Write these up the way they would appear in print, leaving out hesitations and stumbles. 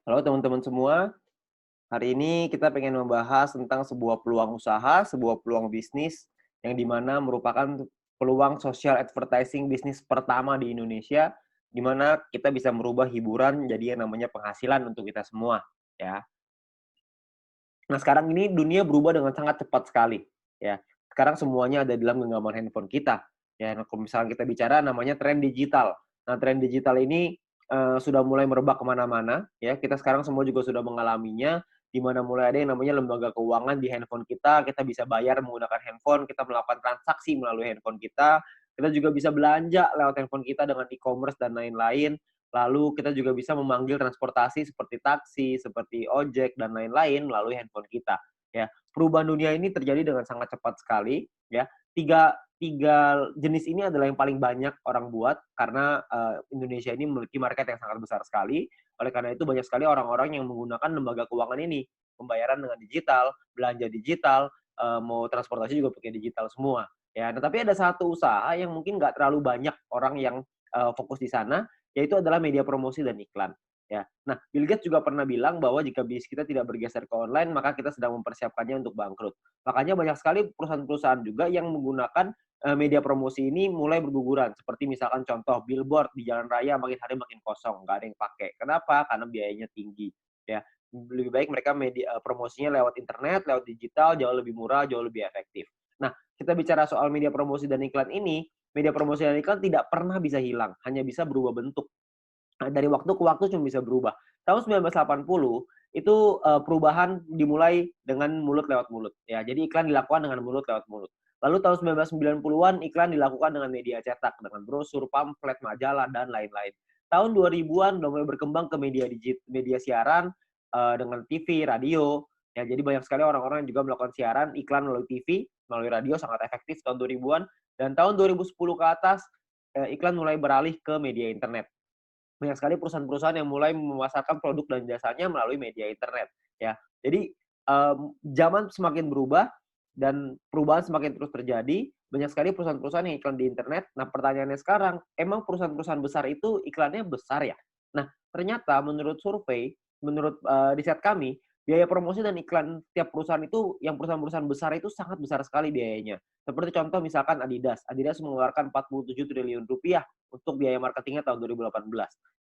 Halo teman-teman semua, hari ini kita pengen membahas tentang sebuah peluang usaha, sebuah peluang bisnis yang dimana merupakan peluang social advertising bisnis pertama di Indonesia, di mana kita bisa merubah hiburan jadi yang namanya penghasilan untuk kita semua, ya. Nah, sekarang ini dunia berubah dengan sangat cepat sekali, ya. Sekarang semuanya ada dalam genggaman handphone kita, ya. Nah, kalau misalnya kita bicara namanya tren digital. Nah, tren digital ini, sudah mulai merebak kemana mana ya. Kita sekarang semua juga sudah mengalaminya, di mana mulai ada yang namanya lembaga keuangan di handphone kita bisa bayar menggunakan handphone, kita melakukan transaksi melalui handphone kita juga bisa belanja lewat handphone kita dengan e-commerce dan lain-lain. Lalu kita juga bisa memanggil transportasi seperti taksi, seperti ojek, dan lain-lain melalui handphone kita, ya. Perubahan dunia ini terjadi dengan sangat cepat sekali, ya. Tiga tiga jenis ini adalah yang paling banyak orang buat karena, Indonesia ini memiliki market yang sangat besar sekali. Oleh karena itu banyak sekali orang-orang yang menggunakan lembaga keuangan ini. Pembayaran dengan digital, belanja digital, mau transportasi juga pakai digital semua, ya. Nah, tapi ada satu usaha yang mungkin nggak terlalu banyak orang yang, fokus di sana, yaitu adalah media promosi dan iklan, ya. Nah, Bill Gates juga pernah bilang bahwa jika bisnis kita tidak bergeser ke online, maka kita sedang mempersiapkannya untuk bangkrut. Makanya banyak sekali perusahaan-perusahaan juga yang menggunakan, media promosi ini mulai berguguran. Seperti misalkan contoh billboard di jalan raya makin hari makin kosong, nggak ada yang pakai. Kenapa? Karena biayanya tinggi, ya. Lebih baik mereka promosinya lewat internet, lewat digital, jauh lebih murah, jauh lebih efektif. Nah, kita bicara soal media promosi dan iklan ini, media promosi dan iklan tidak pernah bisa hilang, hanya bisa berubah bentuk. Nah, dari waktu ke waktu cuma bisa berubah. Tahun 1980 itu, perubahan dimulai dengan mulut lewat mulut, ya. Jadi iklan dilakukan dengan mulut lewat mulut. Lalu tahun 1990-an iklan dilakukan dengan media cetak, dengan brosur, pamflet, majalah, dan lain-lain. Tahun 2000-an udah mulai berkembang ke media siaran, dengan TV, radio, ya. Jadi banyak sekali orang-orang yang juga melakukan siaran iklan melalui TV, melalui radio sangat efektif tahun 2000-an, dan tahun 2010 ke atas, iklan mulai beralih ke media internet. Banyak sekali perusahaan-perusahaan yang mulai memasarkan produk dan jasanya melalui media internet, ya. Jadi, zaman semakin berubah dan perubahan semakin terus terjadi, banyak sekali perusahaan-perusahaan yang iklan di internet. Nah, pertanyaannya sekarang, emang perusahaan-perusahaan besar itu iklannya besar ya? Nah, ternyata menurut survei, menurut, riset kami, biaya promosi dan iklan tiap perusahaan itu, yang perusahaan-perusahaan besar itu sangat besar sekali biayanya. Seperti contoh misalkan Adidas. Adidas mengeluarkan 47 triliun rupiah untuk biaya marketingnya tahun 2018.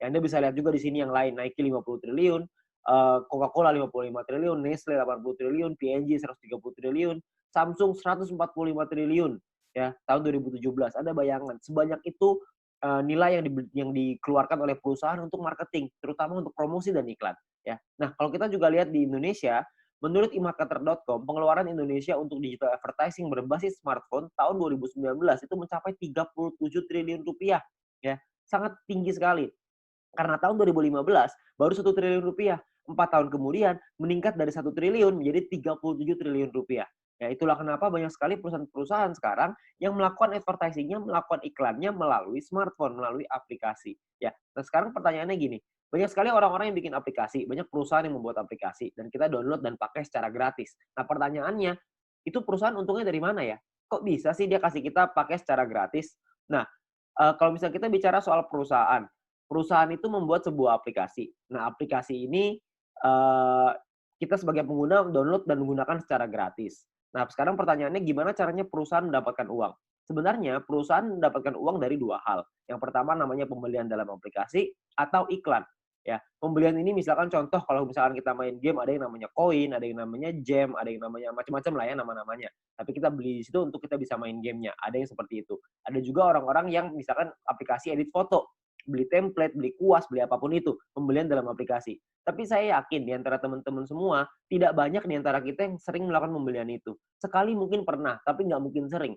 Ya, Anda bisa lihat juga di sini yang lain, Nike 50 triliun, Coca-Cola 55 triliun, Nestle 80 triliun, P&G 130 triliun, Samsung 145 triliun, ya, tahun 2017. Ada bayangan sebanyak itu, nilai yang dikeluarkan oleh perusahaan untuk marketing, terutama untuk promosi dan iklan, ya. Nah, kalau kita juga lihat di Indonesia, menurut emarketer.com, pengeluaran Indonesia untuk digital advertising berbasis smartphone tahun 2019 itu mencapai 37 triliun rupiah, ya. Sangat tinggi sekali. Karena tahun 2015 baru 1 triliun rupiah. 4 tahun kemudian meningkat dari 1 triliun menjadi 37 triliun rupiah. Ya, itulah kenapa banyak sekali perusahaan-perusahaan sekarang yang melakukan advertising-nya, melakukan iklannya melalui smartphone, melalui aplikasi. Ya, nah sekarang pertanyaannya gini, banyak sekali orang-orang yang bikin aplikasi, banyak perusahaan yang membuat aplikasi, dan kita download dan pakai secara gratis. Nah pertanyaannya, itu perusahaan untungnya dari mana ya? Kok bisa sih dia kasih kita pakai secara gratis? Nah, kalau misalnya kita bicara soal perusahaan, perusahaan itu membuat sebuah aplikasi. Nah, aplikasi ini, eee, kita sebagai pengguna download dan menggunakan secara gratis. Nah, sekarang pertanyaannya gimana caranya perusahaan mendapatkan uang? Sebenarnya perusahaan mendapatkan uang dari 2 hal. Yang pertama namanya pembelian dalam aplikasi atau iklan, ya. Pembelian ini misalkan contoh kalau misalkan kita main game ada yang namanya koin, ada yang namanya gem, ada yang namanya macam-macam lah ya nama-namanya. Tapi kita beli di situ untuk kita bisa main gamenya, ada yang seperti itu. Ada juga orang-orang yang misalkan aplikasi edit foto, beli template, beli kuas, beli apapun itu, pembelian dalam aplikasi. Tapi saya yakin di antara teman-teman semua, tidak banyak di antara kita yang sering melakukan pembelian itu. Sekali mungkin pernah, tapi nggak mungkin sering.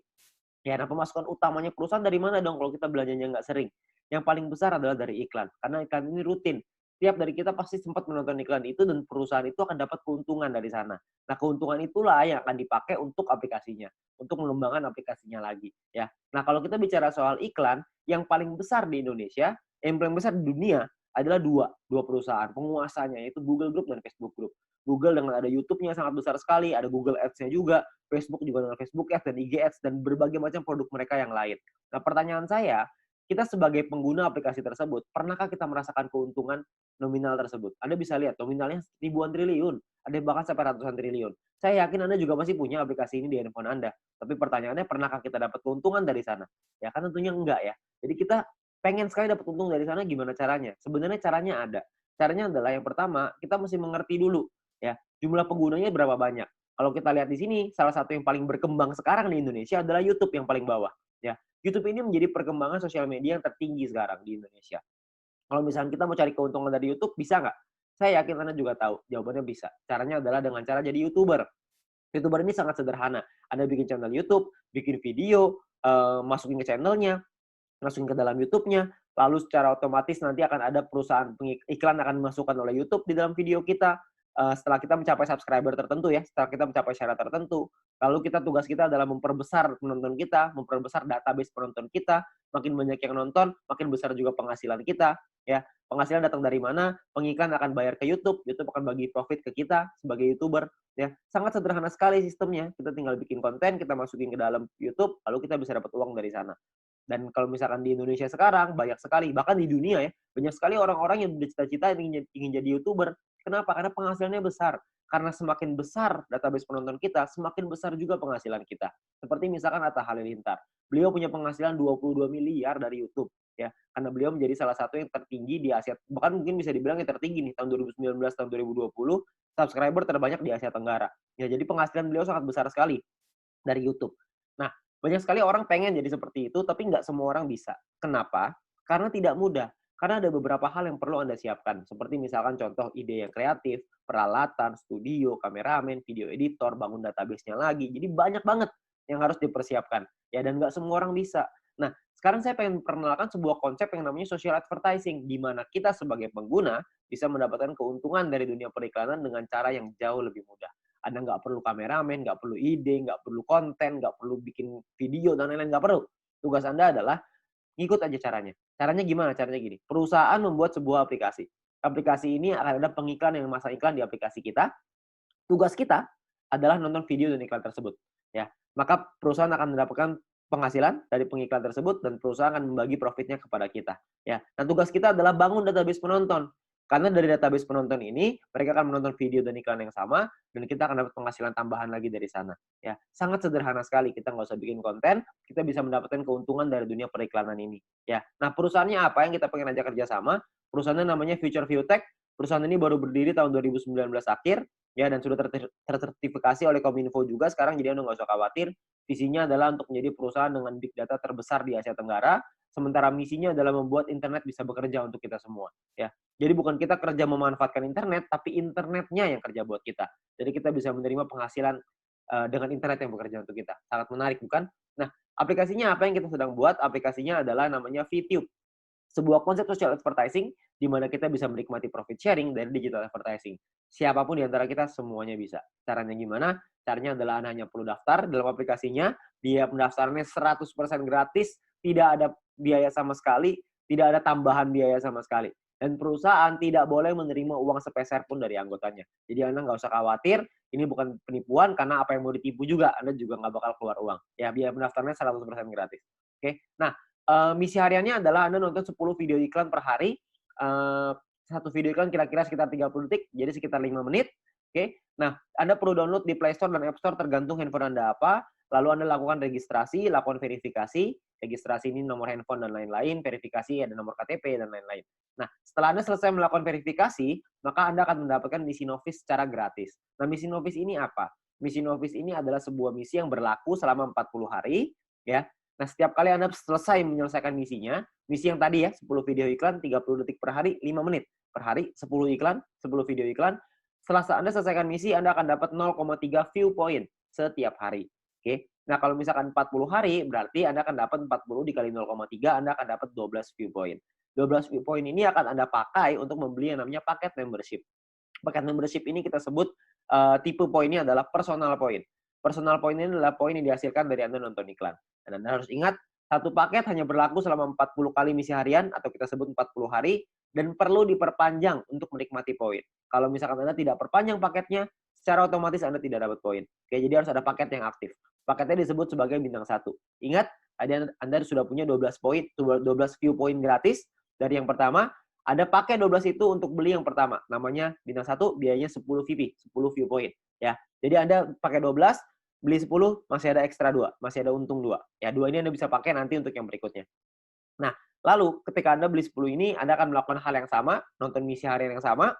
Ya, nah pemasukan utamanya perusahaan dari mana dong kalau kita belanjanya nggak sering? Yang paling besar adalah dari iklan, karena iklan ini rutin. Tiap dari kita pasti sempat menonton iklan itu dan perusahaan itu akan dapat keuntungan dari sana. Nah, keuntungan itulah yang akan dipakai untuk aplikasinya, untuk mengembangkan aplikasinya lagi, ya. Nah, kalau kita bicara soal iklan, yang paling besar di Indonesia, yang paling besar di dunia adalah dua perusahaan penguasanya, yaitu Google Group dan Facebook Group. Google dengan ada YouTube-nya sangat besar sekali, ada Google Ads-nya juga, Facebook juga dengan Facebook Ads dan IG Ads dan berbagai macam produk mereka yang lain. Nah, pertanyaan saya, kita sebagai pengguna aplikasi tersebut, pernahkah kita merasakan keuntungan nominal tersebut? Anda bisa lihat nominalnya ribuan triliun, ada yang bahkan sampai ratusan triliun. Saya yakin Anda juga pasti punya aplikasi ini di handphone Anda. Tapi pertanyaannya, pernahkah kita dapat keuntungan dari sana? Ya kan tentunya enggak ya. Jadi kita pengen sekali dapat untung dari sana, gimana caranya? Sebenarnya caranya ada. Caranya adalah yang pertama, kita mesti mengerti dulu ya, jumlah penggunanya berapa banyak. Kalau kita lihat di sini, salah satu yang paling berkembang sekarang di Indonesia adalah YouTube yang paling bawah. Ya, YouTube ini menjadi perkembangan sosial media yang tertinggi sekarang di Indonesia. Kalau misalnya kita mau cari keuntungan dari YouTube, bisa nggak? Saya yakin Anda juga tahu, jawabannya bisa. Caranya adalah dengan cara jadi YouTuber. YouTuber ini sangat sederhana. Anda bikin channel YouTube, bikin video, masukin ke channelnya, masukin ke dalam YouTube-nya, lalu secara otomatis nanti akan ada perusahaan iklan akan dimasukkan oleh YouTube di dalam video kita. Setelah kita mencapai subscriber tertentu ya, setelah kita mencapai syarat tertentu, lalu tugas kita adalah memperbesar penonton kita, memperbesar database penonton kita, makin banyak yang nonton, makin besar juga penghasilan kita, ya. Penghasilan datang dari mana? Pengiklan akan bayar ke YouTube, YouTube akan bagi profit ke kita sebagai YouTuber, ya. Sangat sederhana sekali sistemnya. Kita tinggal bikin konten, kita masukin ke dalam YouTube, lalu kita bisa dapat uang dari sana. Dan kalau misalkan di Indonesia sekarang, banyak sekali, bahkan di dunia ya, banyak sekali orang-orang yang bercita-cita ingin jadi YouTuber. Kenapa? Karena penghasilannya besar. Karena semakin besar database penonton kita, semakin besar juga penghasilan kita. Seperti misalkan Atta Halilintar. Beliau punya penghasilan 22 miliar dari YouTube. Ya, karena beliau menjadi salah satu yang tertinggi di Asia, bahkan mungkin bisa dibilang yang tertinggi nih, tahun 2019, tahun 2020, subscriber terbanyak di Asia Tenggara. Ya, jadi penghasilan beliau sangat besar sekali dari YouTube. Nah, banyak sekali orang pengen jadi seperti itu, tapi nggak semua orang bisa. Kenapa? Karena tidak mudah. Karena ada beberapa hal yang perlu Anda siapkan. Seperti misalkan contoh ide yang kreatif, peralatan, studio, kameramen, video editor, bangun database-nya lagi. Jadi banyak banget yang harus dipersiapkan. Ya, dan nggak semua orang bisa. Nah, sekarang saya pengen perkenalkan sebuah konsep yang namanya social advertising, di mana kita sebagai pengguna bisa mendapatkan keuntungan dari dunia periklanan dengan cara yang jauh lebih mudah. Anda nggak perlu kameramen, nggak perlu ide, nggak perlu konten, nggak perlu bikin video, dan lain-lain, nggak perlu. Tugas Anda adalah ngikut aja caranya. Caranya gimana? Caranya gini, perusahaan membuat sebuah aplikasi. Aplikasi ini akan ada pengiklan yang memasang iklan di aplikasi kita. Tugas kita adalah nonton video dan iklan tersebut. Ya, maka perusahaan akan mendapatkan penghasilan dari pengiklan tersebut dan perusahaan akan membagi profitnya kepada kita. Ya, dan tugas kita adalah bangun database penonton. Karena dari database penonton ini, mereka akan menonton video dan iklan yang sama, dan kita akan dapat penghasilan tambahan lagi dari sana. Ya, sangat sederhana sekali. Kita nggak usah bikin konten, kita bisa mendapatkan keuntungan dari dunia periklanan ini. Ya, nah perusahaannya apa yang kita pengen ajak kerjasama? Perusahaannya namanya Future View Tech. Perusahaan ini baru berdiri tahun 2019 akhir, ya, dan sudah tersertifikasi oleh Kominfo juga sekarang, jadi Anda nggak usah khawatir. Visinya adalah untuk menjadi perusahaan dengan big data terbesar di Asia Tenggara, sementara misinya adalah membuat internet bisa bekerja untuk kita semua. Ya, jadi bukan kita kerja memanfaatkan internet, tapi internetnya yang kerja buat kita. Jadi kita bisa menerima penghasilan dengan internet yang bekerja untuk kita. Sangat menarik, bukan? Nah, aplikasinya apa yang kita sedang buat? Aplikasinya adalah namanya VTube. Sebuah konsep social advertising di mana kita bisa menikmati profit sharing dari digital advertising. Siapapun di antara kita semuanya bisa. Caranya gimana? Caranya adalah Anda hanya perlu daftar dalam aplikasinya, biaya pendaftarannya 100% gratis, tidak ada biaya sama sekali, tidak ada tambahan biaya sama sekali. Dan perusahaan tidak boleh menerima uang sepeser pun dari anggotanya. Jadi Anda nggak usah khawatir, ini bukan penipuan, karena apa yang mau ditipu juga, Anda juga nggak bakal keluar uang. Ya, biaya pendaftarannya 100% gratis. Oke, nah, misi hariannya adalah Anda nonton 10 video iklan per hari. Satu video iklan kira-kira sekitar 30 detik, jadi sekitar 5 menit. Oke. Nah, Anda perlu download di Play Store dan App Store tergantung handphone Anda apa. Lalu Anda lakukan registrasi, lakukan verifikasi. Registrasi ini nomor handphone dan lain-lain, verifikasi ada nomor KTP dan lain-lain. Nah, setelah Anda selesai melakukan verifikasi, maka Anda akan mendapatkan misi novis secara gratis. Nah, misi novis ini apa? Misi novis ini adalah sebuah misi yang berlaku selama 40 hari, ya. Nah, setiap kali Anda selesai menyelesaikan misinya, misi yang tadi ya, 10 video iklan, 30 detik per hari, 5 menit per hari, 10 iklan, 10 video iklan. Setelah Anda selesaikan misi, Anda akan dapat 0,3 view point setiap hari. Oke. Nah, kalau misalkan 40 hari, berarti Anda akan dapat 40 dikali 0,3, Anda akan dapat 12 view point. 12 view point ini akan Anda pakai untuk membeli yang namanya paket membership. Paket membership ini kita sebut tipe poinnya adalah personal point. Personal point ini adalah poin yang dihasilkan dari Anda nonton iklan. Dan Anda harus ingat, satu paket hanya berlaku selama 40 kali misi harian, atau kita sebut 40 hari, dan perlu diperpanjang untuk menikmati poin. Kalau misalkan Anda tidak perpanjang paketnya, secara otomatis Anda tidak dapat poin. Oke, jadi harus ada paket yang aktif. Paketnya disebut sebagai bintang 1. Ingat, Anda sudah punya 12 poin, 12 view poin gratis dari yang pertama. Anda pakai 12 itu untuk beli yang pertama. Namanya bintang 1, biayanya 10 VP, 10 view point. Ya. Jadi Anda pakai 12, beli 10, masih ada ekstra 2. Masih ada untung 2. Ya, 2 ini Anda bisa pakai nanti untuk yang berikutnya. Nah, lalu ketika Anda beli 10 ini, Anda akan melakukan hal yang sama, nonton misi harian yang sama,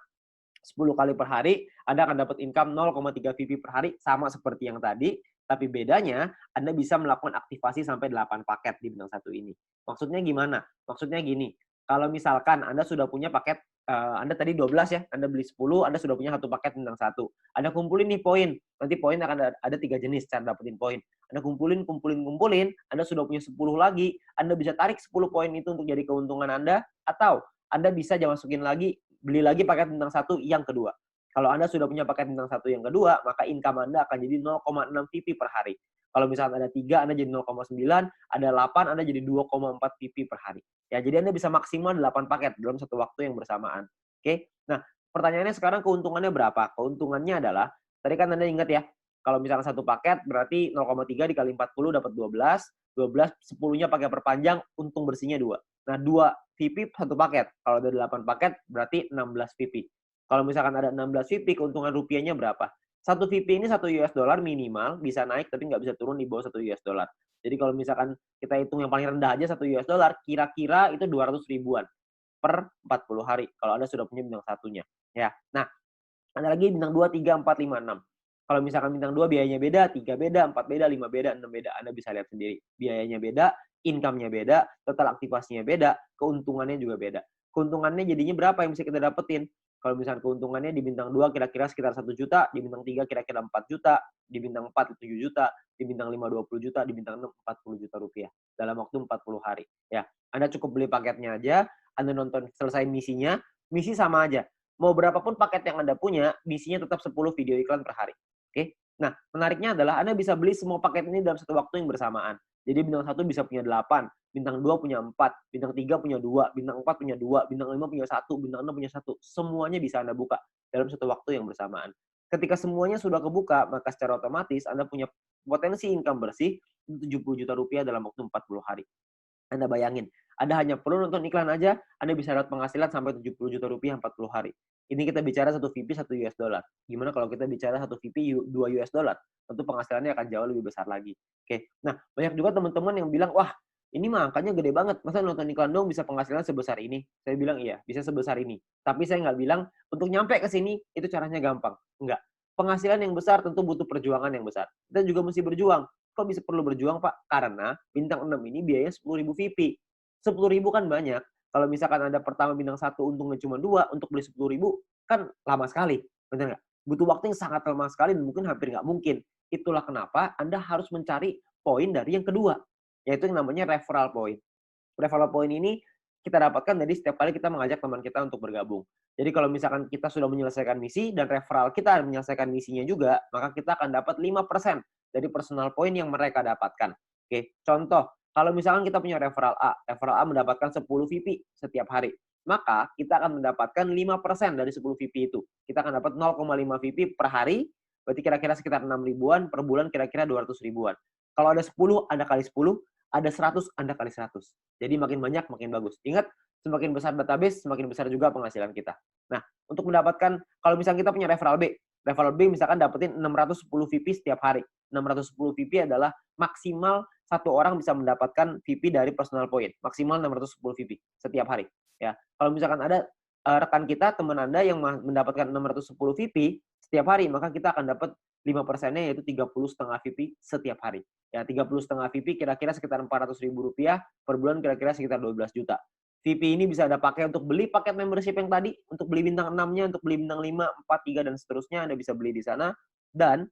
10 kali per hari, Anda akan dapat income 0,3 VP per hari, sama seperti yang tadi, tapi bedanya Anda bisa melakukan aktivasi sampai 8 paket di bintang 1 ini. Maksudnya gimana? Maksudnya gini, kalau misalkan Anda sudah punya paket, Anda tadi 12 ya, Anda beli 10, Anda sudah punya 1 paket bintang 1. Anda kumpulin nih poin, nanti poin akan ada 3 jenis cara dapetin poin. Anda kumpulin, Anda sudah punya 10 lagi, Anda bisa tarik 10 poin itu untuk jadi keuntungan Anda, atau Anda bisa masukin lagi, beli lagi paket bintang 1 yang kedua. Kalau Anda sudah punya paket bintang 1 yang kedua, maka income Anda akan jadi 0,6 VP per hari. Kalau misalnya ada 3, Anda jadi 0,9, ada 8, Anda jadi 2,4 VP per hari. Ya, jadi Anda bisa maksimal 8 paket dalam satu waktu yang bersamaan. Oke? Nah, pertanyaannya sekarang keuntungannya berapa? Keuntungannya adalah, tadi kan Anda ingat ya, kalau misalnya satu paket berarti 0,3 dikali 40 dapat 12, 12, 10-nya pakai perpanjang, untung bersihnya 2. Nah, 2 VP satu paket. Kalau ada 8 paket berarti 16 VP. Kalau misalkan ada 16 VP, keuntungan rupiahnya berapa? Satu VP ini 1 US dollar minimal, bisa naik tapi nggak bisa turun di bawah 1 US dollar. Jadi kalau misalkan kita hitung yang paling rendah aja 1 US dollar, kira-kira itu 200 ribuan per 40 hari. Kalau Anda sudah punya bintang satunya. Ya. Nah, ada lagi bintang 2, 3, 4, 5, 6. Kalau misalkan bintang 2 biayanya beda, 3 beda, 4 beda, 5 beda, 6 beda. Anda bisa lihat sendiri. Biayanya beda, income-nya beda, total aktivasinya beda, keuntungannya juga beda. Keuntungannya jadinya berapa yang bisa kita dapetin? Kalau misalkan keuntungannya di bintang 2 kira-kira sekitar 1 juta, di bintang 3 kira-kira 4 juta, di bintang 4 7 juta, di bintang 5 20 juta, di bintang 6 40 juta rupiah dalam waktu 40 hari. Ya, Anda cukup beli paketnya aja, Anda nonton selesai misinya, misi sama aja. Mau berapapun paket yang Anda punya, misinya tetap 10 video iklan per hari. Oke? Nah, menariknya adalah Anda bisa beli semua paket ini dalam satu waktu yang bersamaan. Jadi bintang 1 bisa punya 8, bintang 2 punya 4, bintang 3 punya 2, bintang 4 punya 2, bintang 5 punya 1, bintang 6 punya 1. Semuanya bisa Anda buka dalam satu waktu yang bersamaan. Ketika semuanya sudah kebuka, maka secara otomatis Anda punya potensi income bersih 70 juta rupiah dalam waktu 40 hari. Anda bayangin, Anda hanya perlu nonton iklan aja, Anda bisa dapat penghasilan sampai 70 juta rupiah 40 hari. Ini kita bicara 1 VP 1 US dollar. Gimana kalau kita bicara 1 VP 2 US dollar? Tentu penghasilannya akan jauh lebih besar lagi. Oke. Nah, banyak juga teman-teman yang bilang, "Wah, ini mah angkanya gede banget. Masa nonton iklan dong bisa penghasilan sebesar ini?" Saya bilang, "Iya, bisa sebesar ini." Tapi saya nggak bilang untuk nyampe ke sini itu caranya gampang. Enggak. Penghasilan yang besar tentu butuh perjuangan yang besar. Kita juga mesti berjuang. Kok bisa perlu berjuang, Pak? Karena bintang 6 ini biayanya 10.000 VP. 10.000 kan banyak. Kalau misalkan Anda pertama bintang 1 untungnya cuma 2, untuk beli 10.000 kan lama sekali. Benar nggak? Butuh waktu yang sangat lama sekali dan mungkin hampir nggak mungkin. Itulah kenapa Anda harus mencari poin dari yang kedua, yaitu yang namanya referral point. Referral point ini kita dapatkan dari setiap kali kita mengajak teman kita untuk bergabung. Jadi kalau misalkan kita sudah menyelesaikan misi dan referral kita menyelesaikan misinya juga, maka kita akan dapat 5% dari personal point yang mereka dapatkan. Oke, contoh, kalau misalkan kita punya referral A mendapatkan 10 VP setiap hari, maka kita akan mendapatkan 5% dari 10 VP itu. Kita akan dapat 0,5 VP per hari, berarti kira-kira sekitar 6 ribuan, per bulan kira-kira 200 ribuan. Kalau ada 10, Anda kali 10, ada 100, Anda kali 100. Jadi makin banyak, makin bagus. Ingat, semakin besar database, semakin besar juga penghasilan kita. Nah, untuk mendapatkan, kalau misalnya kita punya referral B misalkan dapetin 610 VP setiap hari. 610 VP adalah maksimal satu orang bisa mendapatkan VP dari personal point. Maksimal 610 VP setiap hari. Ya, kalau misalkan ada rekan kita, teman Anda yang mendapatkan 610 VP setiap hari, maka kita akan dapat 5%-nya yaitu 30,5 VP setiap hari. Ya, 30,5 VP kira-kira sekitar 400 ribu rupiah, per bulan kira-kira sekitar 12 juta. VP ini bisa Anda pakai untuk beli paket membership yang tadi, untuk beli bintang 6-nya, untuk beli bintang 5, 4, 3, dan seterusnya, Anda bisa beli di sana. Dan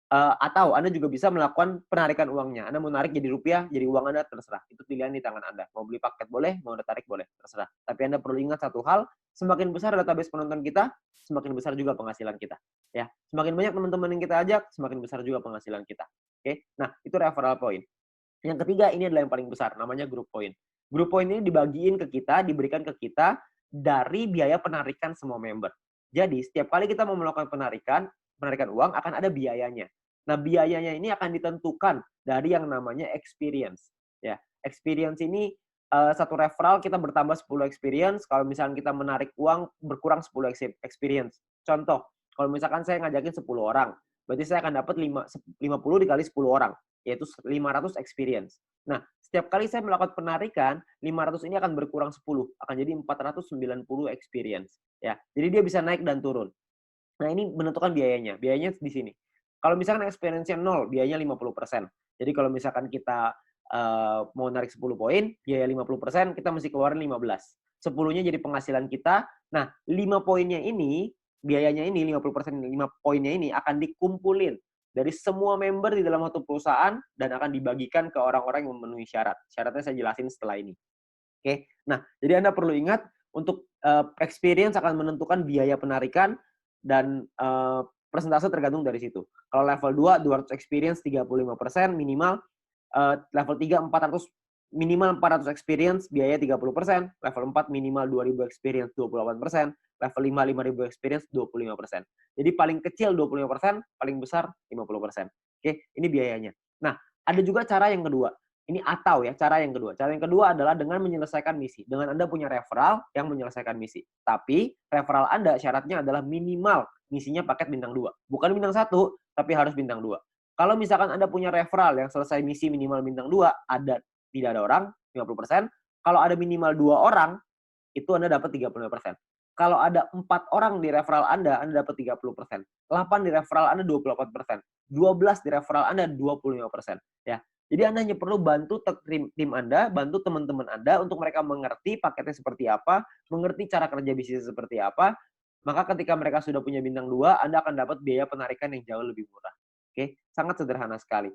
atau Anda juga bisa melakukan penarikan uangnya. Anda mau narik jadi rupiah, jadi uang Anda, terserah. Itu pilihan di tangan Anda. Mau beli paket boleh, mau Anda tarik boleh, terserah. Tapi Anda perlu ingat satu hal, semakin besar database penonton kita, semakin besar juga penghasilan kita. Ya, semakin banyak teman-teman yang kita ajak, semakin besar juga penghasilan kita. Oke, nah itu referral point. Yang ketiga ini adalah yang paling besar, namanya group point. Group point ini dibagiin ke kita, diberikan ke kita dari biaya penarikan semua member. Jadi setiap kali kita mau melakukan penarikan uang akan ada biayanya. Nah, biayanya ini akan ditentukan dari yang namanya experience. Ya, experience ini satu referral kita bertambah 10 experience, kalau misalkan kita menarik uang berkurang 10 experience. Contoh, kalau misalkan saya ngajakin 10 orang, berarti saya akan dapat 50 dikali 10 orang, yaitu 500 experience. Nah, setiap kali saya melakukan penarikan, 500 ini akan berkurang 10, akan jadi 490 experience. Ya, jadi dia bisa naik dan turun. Nah, ini menentukan biayanya. Biayanya di sini. Kalau misalkan experience-nya 0, biayanya 50%. Jadi kalau misalkan kita mau narik 10 poin, biaya 50%, kita mesti keluarin 15. 10-nya jadi penghasilan kita. Nah, 5 poinnya ini, biayanya ini, 50%, 5 poinnya ini akan dikumpulin dari semua member di dalam satu perusahaan dan akan dibagikan ke orang-orang yang memenuhi syarat. Syaratnya saya jelasin setelah ini. Oke. Nah, jadi Anda perlu ingat untuk experience akan menentukan biaya penarikan dan persentase tergantung dari situ. Kalau level 2, 200 experience 35% minimal, level 3 400 minimal 400 experience biaya 30%, level 4 minimal 2000 experience 28%, level 5 5000 experience 25%. Jadi paling kecil 25%, paling besar 50%. Oke, ini biayanya. Nah, ada juga cara yang kedua. Ini atau ya, cara yang kedua. Cara yang kedua adalah dengan menyelesaikan misi. Dengan Anda punya referral yang menyelesaikan misi. Tapi referral Anda syaratnya adalah minimal misinya paket bintang 2. Bukan bintang 1, tapi harus bintang 2. Kalau misalkan Anda punya referral yang selesai misi minimal bintang 2, tidak ada orang, 50%. Kalau ada minimal 2 orang, itu Anda dapat 35%. Kalau ada 4 orang di referral Anda dapat 30%. 8 di referral Anda 28%. 12 di referral Anda 25%. Ya. Jadi Anda hanya perlu bantu tim Anda, bantu teman-teman Anda untuk mereka mengerti paketnya seperti apa, mengerti cara kerja bisnis seperti apa. Maka ketika mereka sudah punya bintang 2, Anda akan dapat biaya penarikan yang jauh lebih murah. Oke, sangat sederhana sekali.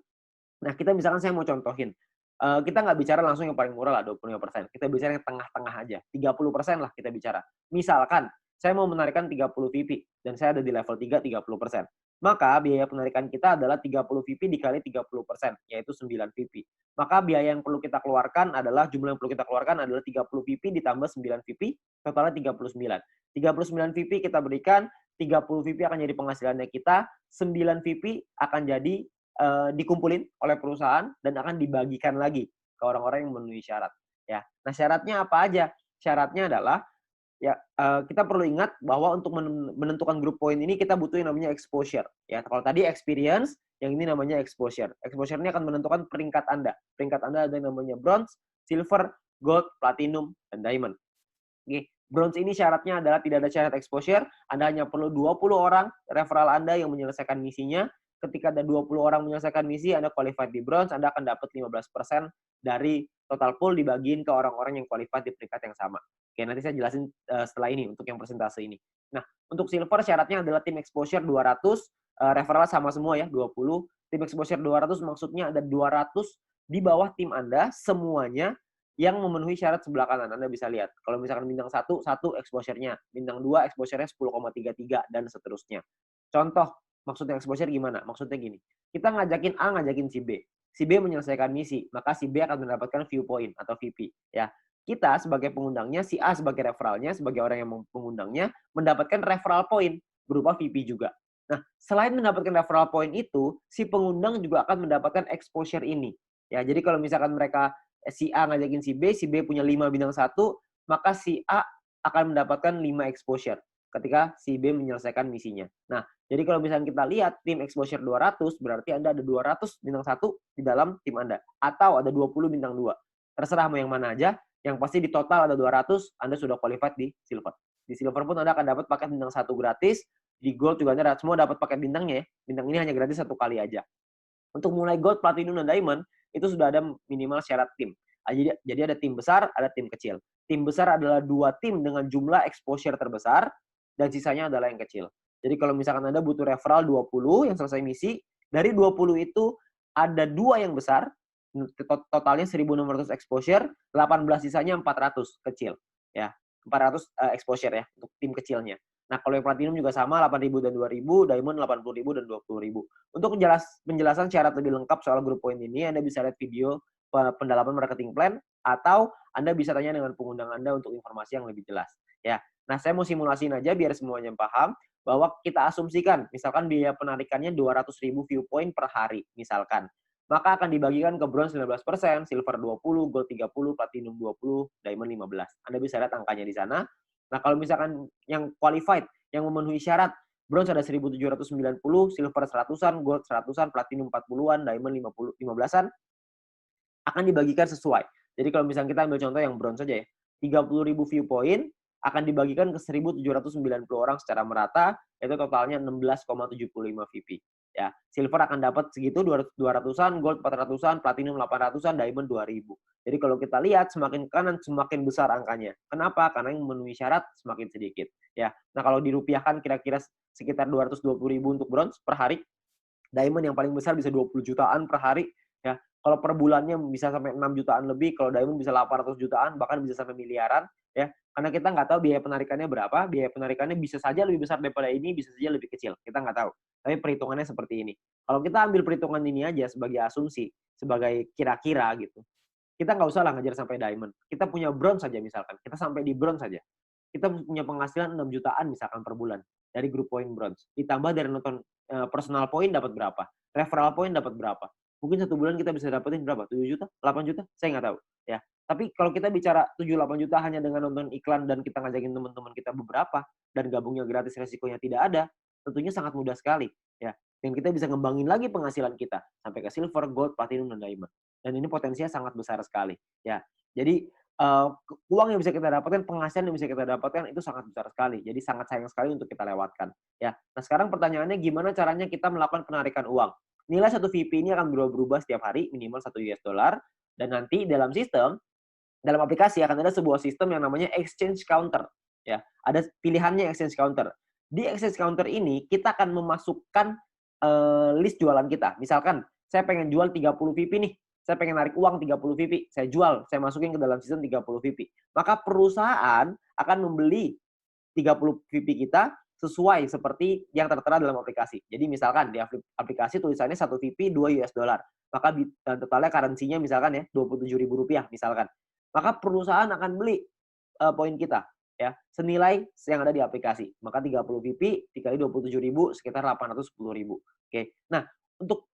Nah, kita misalkan saya mau contohin, kita nggak bicara langsung yang paling murah lah 25%, kita bicara yang tengah-tengah aja, 30% lah kita bicara. Misalkan, saya mau menarikan 30 VP, dan saya ada di level 3, 30%. Maka biaya penarikan kita adalah 30 VP dikali 30%, yaitu 9 VP. Maka biaya yang perlu kita keluarkan adalah, jumlah yang perlu kita keluarkan adalah 30 VP ditambah 9 VP, totalnya 39. 39 VP kita berikan, 30 VP akan jadi penghasilannya kita, 9 VP akan jadi dikumpulin oleh perusahaan dan akan dibagikan lagi ke orang-orang yang memenuhi syarat. Ya, nah syaratnya apa aja? Syaratnya adalah ya kita perlu ingat bahwa untuk menentukan grup poin ini kita butuh yang namanya exposure. Ya, kalau tadi experience, yang ini namanya exposure. Exposure ini akan menentukan peringkat Anda. Peringkat Anda ada yang namanya bronze, silver, gold, platinum, dan diamond. Oke. Bronze ini syaratnya adalah tidak ada syarat exposure. Anda hanya perlu 20 orang referral Anda yang menyelesaikan misinya. Ketika ada 20 orang menyelesaikan misi, Anda qualified di bronze, Anda akan dapat 15% dari total pool dibagiin ke orang-orang yang qualified di peringkat yang sama. Oke, nanti saya jelasin setelah ini untuk yang persentase ini. Nah, untuk silver syaratnya adalah tim exposure 200, referral sama semua ya, 20. Tim exposure 200 maksudnya ada 200 di bawah tim Anda semuanya yang memenuhi syarat sebelah kanan. Anda bisa lihat. Kalau misalkan bintang 1, 1 exposure-nya. Bintang 2, exposure-nya 10,33 dan seterusnya. Contoh, maksudnya exposure gimana? Maksudnya gini, kita ngajakin A, ngajakin si B. Si B menyelesaikan misi, maka si B akan mendapatkan viewpoint atau VP. Ya, kita sebagai pengundangnya, si A sebagai referralnya, sebagai orang yang mengundangnya, mendapatkan referral point berupa VP juga. Nah, selain mendapatkan referral point itu, si pengundang juga akan mendapatkan exposure ini. Ya, jadi kalau misalkan mereka si A ngajakin si B punya 5 bintang 1, maka si A akan mendapatkan 5 exposure ketika si B menyelesaikan misinya. Nah, jadi kalau misalnya kita lihat tim exposure 200, berarti Anda ada 200 bintang 1 di dalam tim Anda. Atau ada 20 bintang 2. Terserah mau yang mana aja, yang pasti di total ada 200, Anda sudah qualified di silver. Di silver pun Anda akan dapat paket bintang 1 gratis, di gold juga Anda semua dapat paket bintangnya ya. Bintang ini hanya gratis 1 kali aja. Untuk mulai gold, platinum, dan diamond, itu sudah ada minimal syarat tim. Jadi ada tim besar, ada tim kecil. Tim besar adalah 2 tim dengan jumlah exposure terbesar, dan sisanya adalah yang kecil. Jadi kalau misalkan Anda butuh referral 20 yang selesai misi, dari 20 itu ada 2 yang besar, totalnya 1.600 exposure, 18 sisanya 400 kecil. Ya, 400 exposure ya, untuk tim kecilnya. Nah, kalau yang platinum juga sama, 8.000 dan 2.000, diamond 80.000 dan 20.000. Untuk penjelasan syarat lebih lengkap soal grup poin ini, Anda bisa lihat video pendalaman marketing plan, atau Anda bisa tanya dengan pengundang Anda untuk informasi yang lebih jelas. Ya, nah saya mau simulasiin aja biar semuanya paham, bahwa kita asumsikan, misalkan biaya penarikannya 200.000 viewpoint per hari, misalkan. maka akan dibagikan ke bronze 19%, silver 20, gold 30, platinum 20, diamond 15. Anda bisa lihat angkanya di sana. Nah, kalau misalkan yang qualified, yang memenuhi syarat, bronze ada 1.790, silver 100-an, gold 100-an, platinum 40-an, diamond 15-an, akan dibagikan sesuai. Jadi kalau misalnya kita ambil contoh yang bronze saja ya, 30.000 viewpoint akan dibagikan ke 1.790 orang secara merata, itu totalnya 16,75 VP. Ya, silver akan dapat segitu 200-an, gold 400-an, platinum 800-an, diamond 2.000. Jadi kalau kita lihat semakin kanan semakin besar angkanya. Kenapa? Karena yang memenuhi syarat semakin sedikit. Ya, nah kalau dirupiahkan kira-kira sekitar 220.000 untuk bronze per hari. Diamond yang paling besar bisa 20 jutaan per hari. Ya, kalau per bulannya bisa sampai 6 jutaan lebih, kalau diamond bisa 800 jutaan, bahkan bisa sampai miliaran. Ya, karena kita nggak tahu biaya penarikannya berapa, biaya penarikannya bisa saja lebih besar daripada ini, bisa saja lebih kecil, kita nggak tahu. Tapi perhitungannya seperti ini. Kalau kita ambil perhitungan ini aja sebagai asumsi, sebagai kira-kira gitu, kita nggak usah lah ngejar sampai diamond. Kita punya bronze saja misalkan, kita sampai di bronze saja. Kita punya penghasilan 6 jutaan misalkan per bulan dari grup poin bronze. Ditambah dari nonton personal point dapat berapa, referral point dapat berapa. Mungkin satu bulan kita bisa dapetin berapa? 7 juta? 8 juta? Saya nggak tahu. Ya. Tapi kalau kita bicara 7-8 juta hanya dengan nonton iklan dan kita ngajakin teman-teman kita beberapa dan gabungnya gratis resikonya tidak ada, tentunya sangat mudah sekali. Ya. Dan kita bisa ngembangin lagi penghasilan kita sampai ke silver, gold, platinum, dan diamond. Dan ini potensinya sangat besar sekali. Ya. Jadi uang yang bisa kita dapatkan, penghasilan yang bisa kita dapatkan itu sangat besar sekali. Jadi sangat sayang sekali untuk kita lewatkan. Ya. Nah sekarang pertanyaannya gimana caranya kita melakukan penarikan uang? Nilai satu VP ini akan berubah-ubah setiap hari, minimal 1 US dollar. Dan nanti dalam sistem, dalam aplikasi akan ada sebuah sistem yang namanya exchange counter. Ya, ada pilihannya exchange counter. Di exchange counter ini kita akan memasukkan list jualan kita. Misalkan saya pengen jual 30 VP nih. Saya pengen narik uang 30 VP. Saya jual, saya masukin ke dalam sistem 30 VP. Maka perusahaan akan membeli 30 VP kita sesuai seperti yang tertera dalam aplikasi. Jadi misalkan di aplikasi tulisannya 1 VP 2 US dollar. Maka totalnya currency-nya misalkan ya Rp27.000 misalkan. Maka perusahaan akan beli poin kita ya senilai yang ada di aplikasi. Maka 30 VP dikali 27.000 sekitar 810.000. Oke. Nah, untuk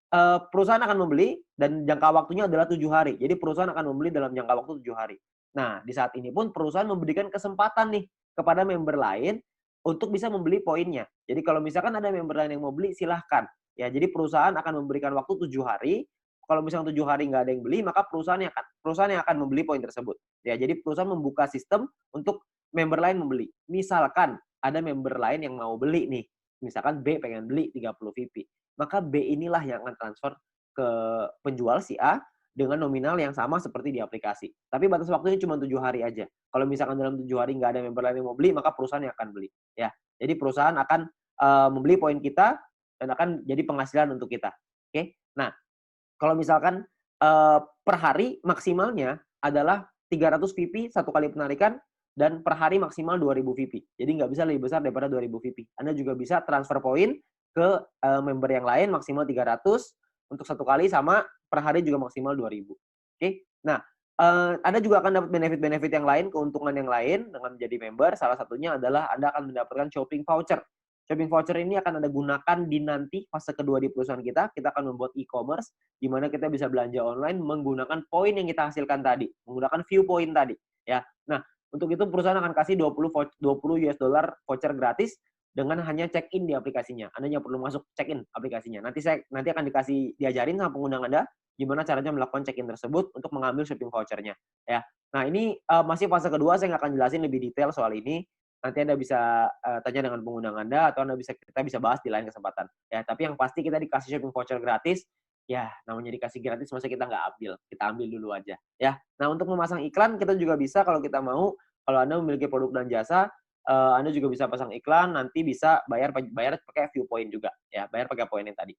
perusahaan akan membeli dan jangka waktunya adalah 7 hari. Jadi perusahaan akan membeli dalam jangka waktu 7 hari. Nah, di saat ini pun perusahaan memberikan kesempatan nih kepada member lain untuk bisa membeli poinnya. Jadi kalau misalkan ada member lain yang mau beli, silahkan. Ya, jadi perusahaan akan memberikan waktu 7 hari. Kalau misalnya 7 hari nggak ada yang beli, maka perusahaan yang akan membeli poin tersebut. Ya, jadi perusahaan membuka sistem untuk member lain membeli. Misalkan ada member lain yang mau beli nih. Misalkan B pengen beli 30 VP. Maka B inilah yang akan transfer ke penjual si A dengan nominal yang sama seperti di aplikasi. Tapi batas waktunya cuma 7 hari aja. Kalau misalkan dalam 7 hari nggak ada member lain yang mau beli, maka perusahaan yang akan beli. Ya, jadi perusahaan akan membeli poin kita dan akan jadi penghasilan untuk kita. Oke. Nah, kalau misalkan per hari maksimalnya adalah 300 VP satu kali penarikan dan per hari maksimal 2.000 VP. Jadi nggak bisa lebih besar daripada 2.000 VP. Anda juga bisa transfer poin ke member yang lain maksimal 300 untuk satu kali sama per hari juga maksimal 2.000. Oke. Nah, Anda juga akan dapat benefit-benefit yang lain, keuntungan yang lain dengan menjadi member. Salah satunya adalah Anda akan mendapatkan shopping voucher. Shopping voucher ini akan Anda gunakan di nanti fase kedua di perusahaan kita. Kita akan membuat e-commerce di mana kita bisa belanja online menggunakan poin yang kita hasilkan tadi, menggunakan view point tadi, ya. Nah, untuk itu perusahaan akan kasih 20 US dollar voucher gratis dengan hanya check-in di aplikasinya. Anda hanya perlu masuk check-in aplikasinya. Nanti akan diajarin sama pengguna Anda gimana caranya melakukan check-in tersebut untuk mengambil shopping vouchernya, ya. Nah, ini masih fase kedua, saya nggak akan jelasin lebih detail soal ini. Nanti Anda bisa tanya dengan pengguna Anda atau kita bisa bahas di lain kesempatan. Ya, tapi yang pasti kita dikasih shopping voucher gratis. Ya, namanya dikasih gratis masa kita nggak ambil. Kita ambil dulu aja. Ya. Nah, untuk memasang iklan kita juga bisa kalau kita mau. Kalau Anda memiliki produk dan jasa, Anda juga bisa pasang iklan. Nanti bisa bayar pakai view point juga. Ya, bayar pakai poin yang tadi.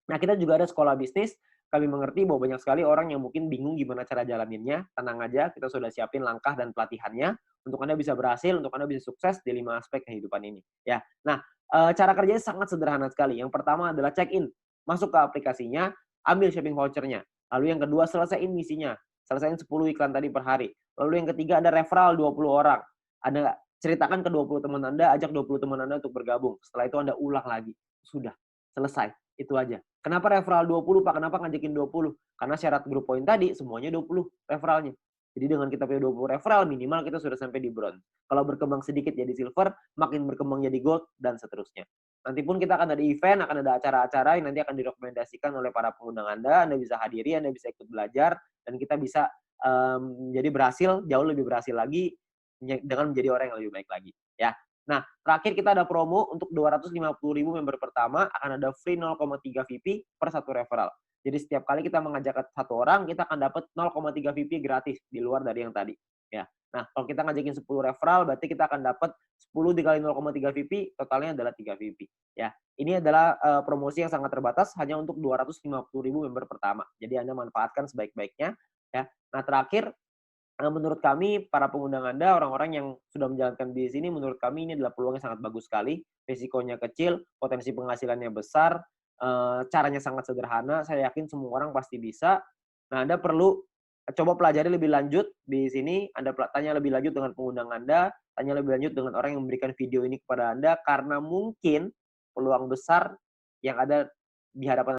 Nah, kita juga ada sekolah bisnis. Kami mengerti bahwa banyak sekali orang yang mungkin bingung gimana cara jalaninnya. Tenang aja, kita sudah siapin langkah dan pelatihannya untuk Anda bisa berhasil, untuk Anda bisa sukses di 5 aspek kehidupan ini. Ya. Nah, cara kerjanya sangat sederhana sekali. Yang pertama adalah check-in. Masuk ke aplikasinya, ambil shopping voucher-nya. Lalu yang kedua, selesaiin misinya. Selesaiin 10 iklan tadi per hari. Lalu yang ketiga ada referral 20 orang. Anda ceritakan ke 20 teman Anda, ajak 20 teman Anda untuk bergabung. Setelah itu Anda ulang lagi. Sudah, selesai. Itu aja. Kenapa referral 20, Pak? Kenapa ngajakin 20? Karena syarat grup poin tadi semuanya 20 referralnya. Jadi dengan kita punya 20 referral, minimal kita sudah sampai di bronze. Kalau berkembang sedikit jadi silver, makin berkembang jadi gold, dan seterusnya. Nanti pun kita akan ada event, akan ada acara-acara yang nanti akan direkomendasikan oleh para pengundang Anda. Anda bisa hadiri, Anda bisa ikut belajar, dan kita bisa jadi berhasil, jauh lebih berhasil lagi dengan menjadi orang yang lebih baik lagi. Ya. Nah, terakhir kita ada promo untuk 250.000 member pertama, akan ada free 0,3 VP per satu referral. Jadi setiap kali kita mengajak satu orang, kita akan dapat 0,3 VP gratis di luar dari yang tadi. Ya. Nah, kalau kita ngajakin 10 referral, berarti kita akan dapat 10 dikali 0,3 VP, totalnya adalah 3 VP. Ya. Ini adalah promosi yang sangat terbatas, hanya untuk 250.000 member pertama. Jadi Anda manfaatkan sebaik-baiknya. Ya. Nah, terakhir, menurut kami, para pengundang Anda, orang-orang yang sudah menjalankan bisnis ini, menurut kami ini adalah peluang yang sangat bagus sekali. Risikonya kecil, potensi penghasilannya besar, caranya sangat sederhana. Saya yakin semua orang pasti bisa. Nah, Anda perlu coba pelajari lebih lanjut di sini. Anda tanya lebih lanjut dengan pengundang Anda, tanya lebih lanjut dengan orang yang memberikan video ini kepada Anda, karena mungkin peluang besar yang ada di hadapan